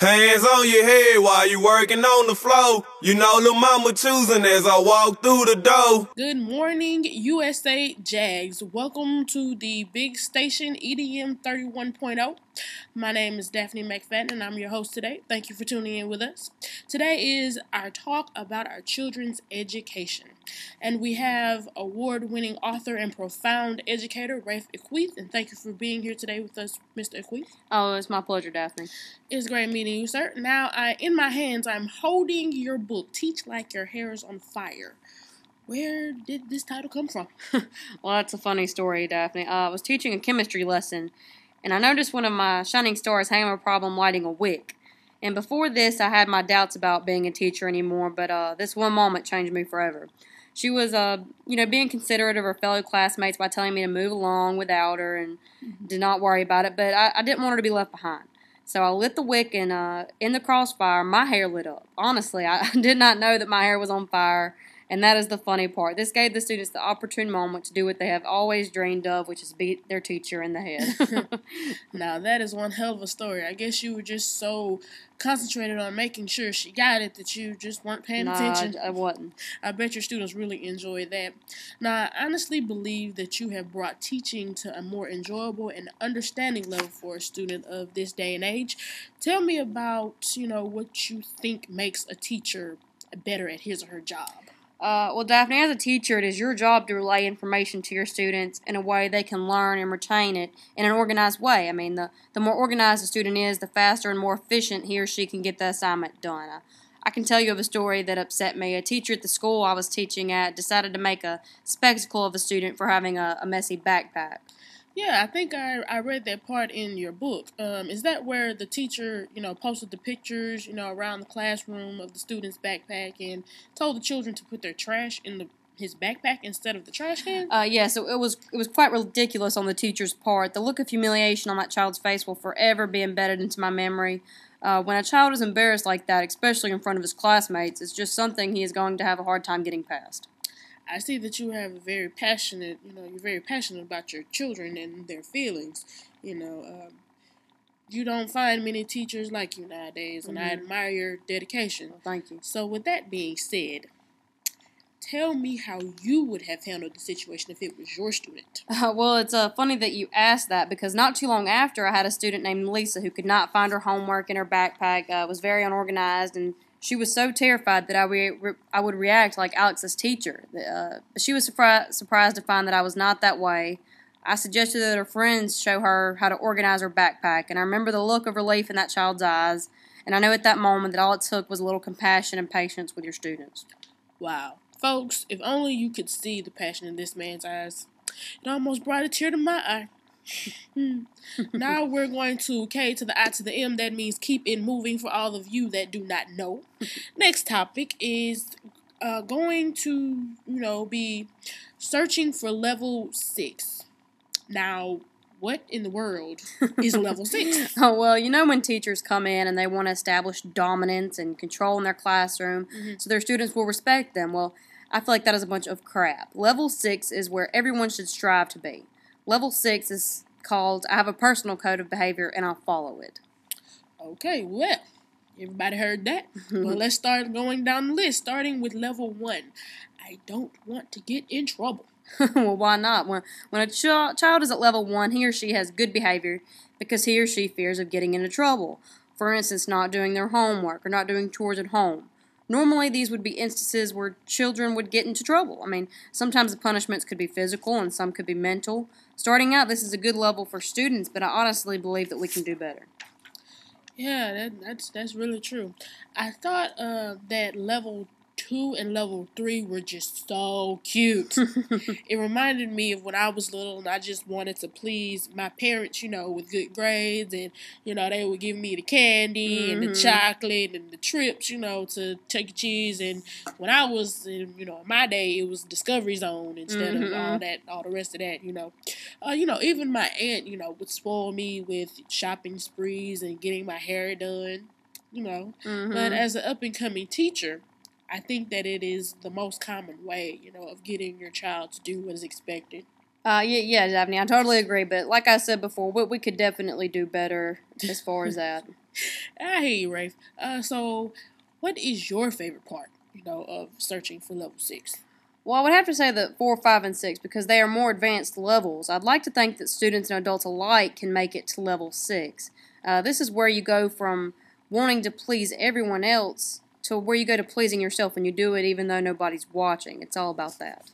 Hands on your head while you working on the floor. You know lil' mama choosing as I walk through the door. Good morning, USA Jags. Welcome to the big station EDM 31.0. My name is Daphney Mac Production, and I'm your host today. Thank you for tuning in with us. Today is our talk about our children's education. And we have award-winning author and profound educator, Rafe Esquith. And thank you for being here today with us, Mr. Esquith. Oh, it's my pleasure, Daphney. It's great meeting you, sir. Now, in my hands, I'm holding your book, Teach Like Your Hair is on Fire. Where did this title come from? Well, that's a funny story, Daphney. I was teaching a chemistry lesson, and I noticed one of my shining stars having a problem lighting a wick. And before this, I had my doubts about being a teacher anymore, but this one moment changed me forever. She was, being considerate of her fellow classmates by telling me to move along without her and did not worry about it, but I didn't want her to be left behind. So I lit the wick, and in the crossfire, my hair lit up. Honestly, I did not know that my hair was on fire, and that is the funny part. This gave the students the opportune moment to do what they have always dreamed of, which is beat their teacher in the head. Now, that is one hell of a story. I guess you were just so concentrated on making sure she got it that you just weren't paying attention. I wasn't. I bet your students really enjoyed that. Now, I honestly believe that you have brought teaching to a more enjoyable and understanding level for a student of this day and age. Tell me about, what you think makes a teacher better at his or her job. Well, Daphney, as a teacher, it is your job to relay information to your students in a way they can learn and retain it in an organized way. I mean, the more organized a student is, the faster and more efficient he or she can get the assignment done. I can tell you of a story that upset me. A teacher at the school I was teaching at decided to make a spectacle of a student for having a messy backpack. Yeah, I think I read that part in your book. Is that where the teacher, posted the pictures, around the classroom of the student's backpack and told the children to put their trash in his backpack instead of the trash can? Yeah, so it was quite ridiculous on the teacher's part. The look of humiliation on that child's face will forever be embedded into my memory. When a child is embarrassed like that, especially in front of his classmates, it's just something he is going to have a hard time getting past. I see that you have you're very passionate about your children and their feelings. You don't find many teachers like you nowadays, and I admire your dedication. Well, thank you. So with that being said, tell me how you would have handled the situation if it was your student. Well, it's funny that you asked that because not too long after, I had a student named Lisa who could not find her homework in her backpack, was very unorganized, and she was so terrified that I would react like Alex's teacher. She was surprised to find that I was not that way. I suggested that her friends show her how to organize her backpack, and I remember the look of relief in that child's eyes, and I knew at that moment that all it took was a little compassion and patience with your students. Wow. Folks, if only you could see the passion in this man's eyes. It almost brought a tear to my eye. Now we're going to K to the I to the M. That means keep it moving for all of you that do not know. Next topic is going to, be searching for level 6. Now, what in the world is level 6? Oh, well, when teachers come in and they want to establish dominance and control in their classroom so their students will respect them, well, I feel like that is a bunch of crap. Level 6 is where everyone should strive to be. Level 6 is called, I have a personal code of behavior and I'll follow it. Okay, well, everybody heard that? Well, let's start going down the list, starting with level 1. I don't want to get in trouble. Well, why not? When a child is at level 1, he or she has good behavior because he or she fears of getting into trouble. For instance, not doing their homework or not doing chores at home. Normally, these would be instances where children would get into trouble. I mean, sometimes the punishments could be physical and some could be mental. Starting out, this is a good level for students, but I honestly believe that we can do better. Yeah, that's really true. I thought that level 2 and level 3 were just so cute. It reminded me of when I was little and I just wanted to please my parents, with good grades, and, they would give me the candy and the chocolate and the trips, to Chuck E. Cheese. And when I was, in my day, it was Discovery Zone instead of all the rest of that, even my aunt, would spoil me with shopping sprees and getting my hair done, But as an up-and-coming teacher, I think that it is the most common way, of getting your child to do what is expected. Yeah, Daphney, I totally agree. But like I said before, we could definitely do better as far as that. I hear you, Rafe. So, what is your favorite part, of searching for level 6? Well, I would have to say that 4, 5, and 6 because they are more advanced levels. I'd like to think that students and adults alike can make it to level 6. This is where you go from wanting to please everyone else to where you go to pleasing yourself, and you do it even though nobody's watching. It's all about that.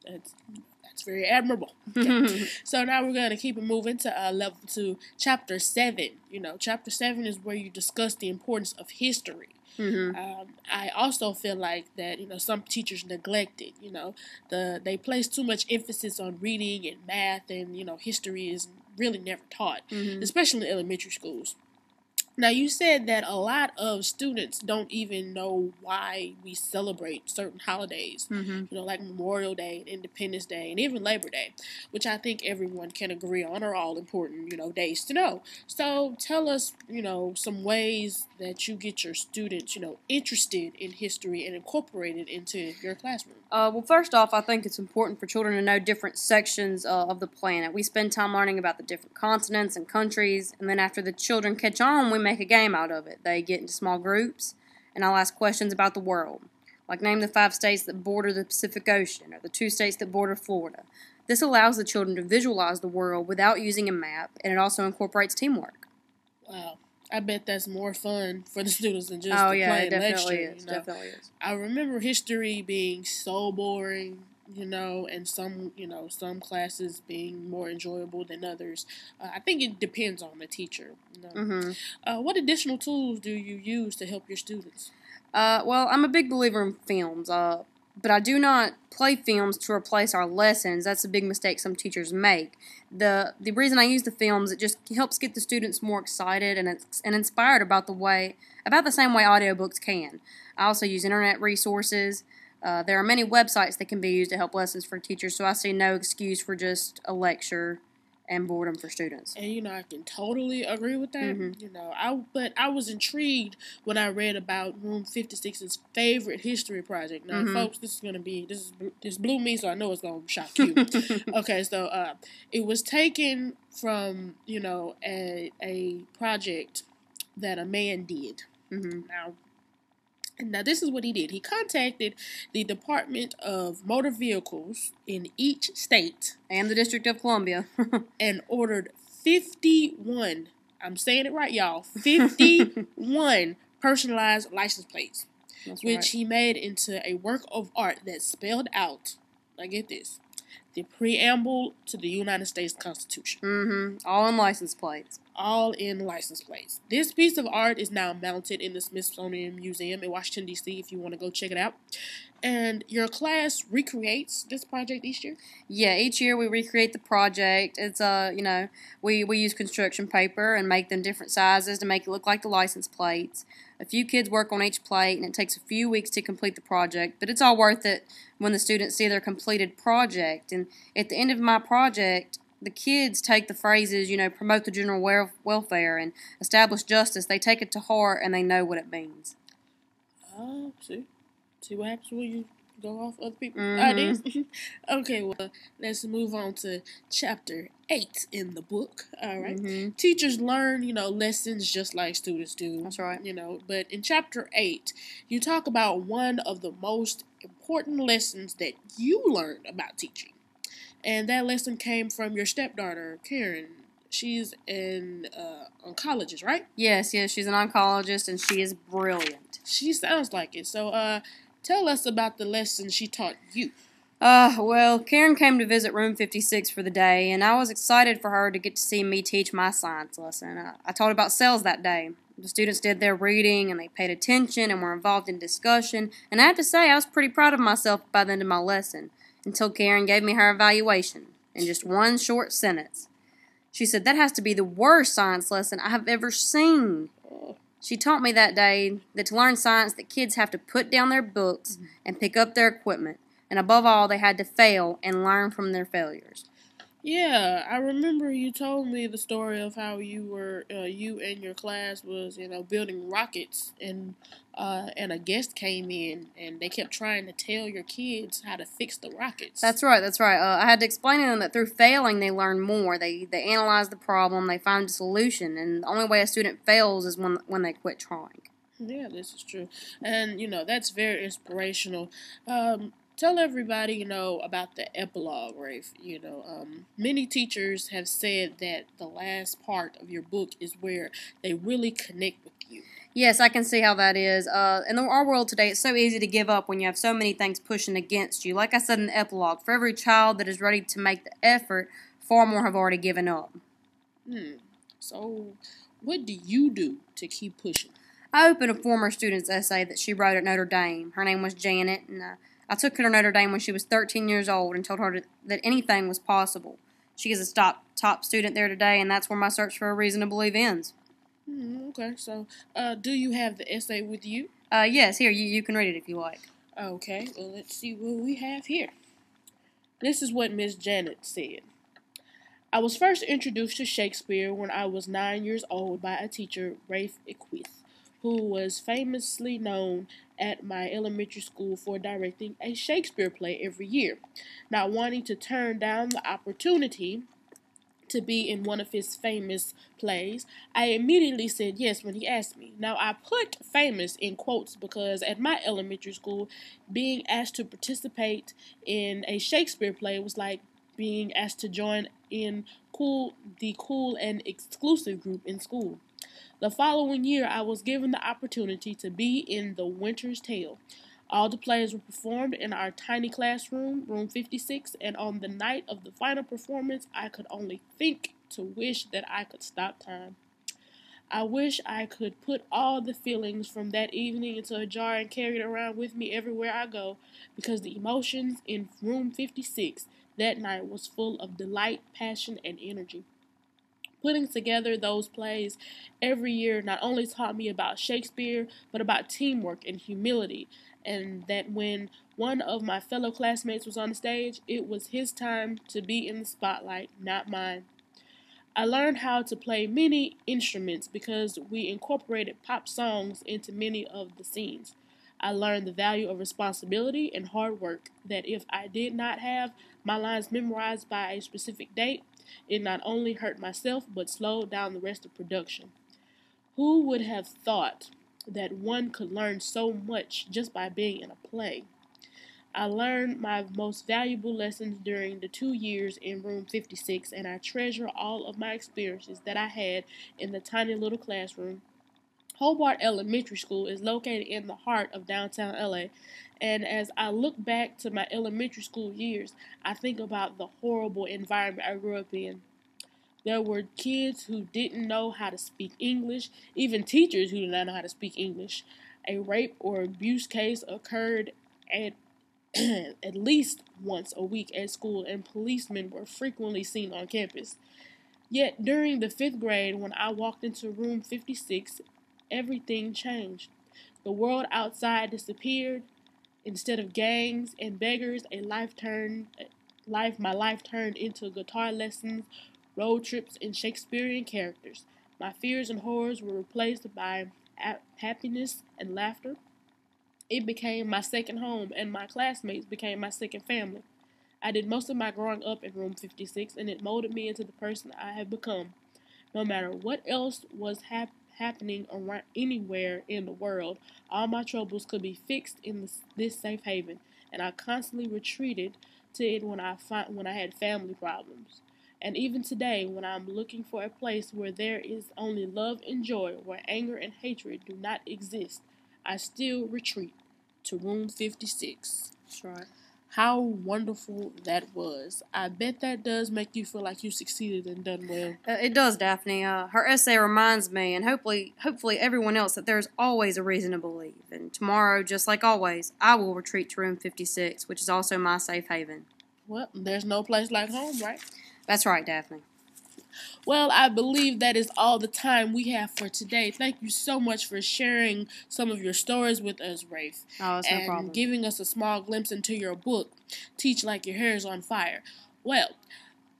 That's very admirable. Okay. So now we're going to keep it moving to chapter 7. Chapter 7 is where you discuss the importance of history. I also feel like that some teachers neglect it. They place too much emphasis on reading and math, and history is really never taught, especially in elementary schools. Now, you said that a lot of students don't even know why we celebrate certain holidays, like Memorial Day and Independence Day and even Labor Day, which I think everyone can agree on are all important, days to know. So tell us, some ways that you get your students, interested in history and incorporate it into your classroom. Well, first off, I think it's important for children to know different sections of the planet. We spend time learning about the different continents and countries, and then after the children catch on, we make a game out of it. They get into small groups, and I'll ask questions about the world, like name the 5 states that border the Pacific Ocean, or the 2 states that border Florida. This allows the children to visualize the world without using a map, and it also incorporates teamwork. Wow. I bet that's more fun for the students than just the plain definitely lecture. is. Definitely is. I remember history being so boring, and some classes being more enjoyable than others. I think it depends on the teacher. What additional tools do you use to help your students? Well, I'm a big believer in films, but I do not play films to replace our lessons. That's a big mistake some teachers make. The reason I use the films, it just helps get the students more excited and inspired about the same way audiobooks can. I also use internet resources. There are many websites that can be used to help lessons for teachers, so I see no excuse for just a lecture and boredom for students. And I can totally agree with that. But I was intrigued when I read about Room 56's favorite history project. Now, folks, this blew me, so I know it's gonna shock you. Okay, so it was taken from a project that a man did. Now, this is what he did. He contacted the Department of Motor Vehicles in each state. And the District of Columbia. And ordered 51, I'm saying it right, y'all, 51 personalized license plates. That's which right. he made into a work of art that spelled out, now get this, the preamble to the United States Constitution. All in license plates. All in license plates. This piece of art is now mounted in the Smithsonian Museum in Washington, D.C. if you want to go check it out. And your class recreates this project each year? Yeah, each year we recreate the project. It's, we use construction paper and make them different sizes to make it look like the license plates. A few kids work on each plate, and it takes a few weeks to complete the project, but it's all worth it when the students see their completed project. And at the end of my project, the kids take the phrases, promote the general welfare and establish justice. They take it to heart, and they know what it means. See what happens when you go off other people's ideas? Okay, well, let's move on to chapter 8 in the book. All right. Teachers learn, lessons just like students do. That's right. But in chapter 8, you talk about one of the most important lessons that you learned about teaching. And that lesson came from your stepdaughter, Karen. She's an oncologist, right? Yes, she's an oncologist, and she is brilliant. She sounds like it. So, tell us about the lesson she taught you. Well, Karen came to visit Room 56 for the day, and I was excited for her to get to see me teach my science lesson. I taught about cells that day. The students did their reading, and they paid attention, and were involved in discussion, and I have to say I was pretty proud of myself by the end of my lesson, until Karen gave me her evaluation in just one short sentence. She said, "That has to be the worst science lesson I have ever seen." She taught me that day that to learn science, that kids have to put down their books and pick up their equipment. And above all, they had to fail and learn from their failures. Yeah, I remember you told me the story of how you and your class was, building rockets, and a guest came in, and they kept trying to tell your kids how to fix the rockets. That's right. That's right. I had to explain to them that through failing, they learn more. They analyze the problem, they find a solution, and the only way a student fails is when they quit trying. Yeah, this is true. And, that's very inspirational. Tell everybody, about the epilogue, Rafe. Many teachers have said that the last part of your book is where they really connect with you. Yes, I can see how that is. In our world today, it's so easy to give up when you have so many things pushing against you. Like I said in the epilogue, for every child that is ready to make the effort, far more have already given up. So, what do you do to keep pushing? I opened a former student's essay that she wrote at Notre Dame. Her name was Janet, and I took her to Notre Dame when she was 13 years old and told her that anything was possible. She is a top student there today, and that's where my search for a reason to believe ends. Okay, so do you have the essay with you? Yes, here, you can read it if you like. Okay, well, let's see what we have here. This is what Miss Janet said. I was first introduced to Shakespeare when I was 9 years old by a teacher, Rafe Esquith, who was famously known at my elementary school for directing a Shakespeare play every year. Not wanting to turn down the opportunity to be in one of his famous plays, I immediately said yes when he asked me. Now, I put famous in quotes because at my elementary school, being asked to participate in a Shakespeare play was like being asked to join in the cool and exclusive group in school. The following year, I was given the opportunity to be in The Winter's Tale. All the plays were performed in our tiny classroom, room 56, and on the night of the final performance, I could only think to wish that I could stop time. I wish I could put all the feelings from that evening into a jar and carry it around with me everywhere I go, because the emotions in room 56 that night was full of delight, passion, and energy. Putting together those plays every year not only taught me about Shakespeare, but about teamwork and humility, and that when one of my fellow classmates was on the stage, it was his time to be in the spotlight, not mine. I learned how to play many instruments because we incorporated pop songs into many of the scenes. I learned the value of responsibility and hard work, that if I did not have my lines memorized by a specific date, it not only hurt myself but slowed down the rest of production. Who would have thought that one could learn so much just by being in a play? I learned my most valuable lessons during the 2 years in room 56, and I treasure all of my experiences that I had in the tiny little classroom. Hobart Elementary School is located in the heart of downtown LA, and as I look back to my elementary school years, I think about the horrible environment I grew up in. There were kids who didn't know how to speak English, even teachers who did not know how to speak English. A rape or abuse case occurred at at least once a week at school, and policemen were frequently seen on campus. Yet during the fifth grade, when I walked into room 56, everything changed. The world outside disappeared. Instead of gangs and beggars, my life turned into guitar lessons, road trips, and Shakespearean characters. My fears and horrors were replaced by happiness and laughter. It became my second home, and my classmates became my second family. I did most of my growing up in room 56, and it molded me into the person I have become. No matter what else was happening around anywhere in the world, all my troubles could be fixed in this safe haven, and I constantly retreated to it when I had family problems. And even today, when I'm looking for a place where there is only love and joy, where anger and hatred do not exist, I still retreat to room 56. That's right. How wonderful that was. I bet that does make you feel like you succeeded and done well. It does, Daphne. Her essay reminds me, and hopefully everyone else, that there's always a reason to believe. And tomorrow, just like always, I will retreat to room 56, which is also my safe haven. Well, there's no place like home, right? That's right, Daphne. Well, I believe that is all the time we have for today. Thank you so much for sharing some of your stories with us, Rafe. Oh, it's no problem. And giving us a small glimpse into your book, Teach Like Your Hair is on Fire. Well,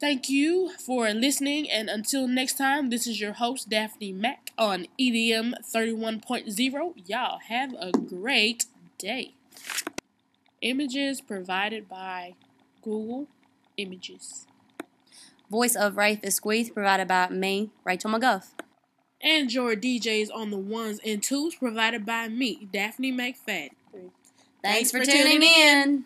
Thank you for listening, and until next time, this is your host, Daphney Mac, on EDM 31.0. Y'all have a great day. Images provided by Google Images. Voice of Rafe Esquith provided by me, Rachel McGuff. And your DJs on the ones and twos provided by me, Daphney Mac. Thanks for tuning in.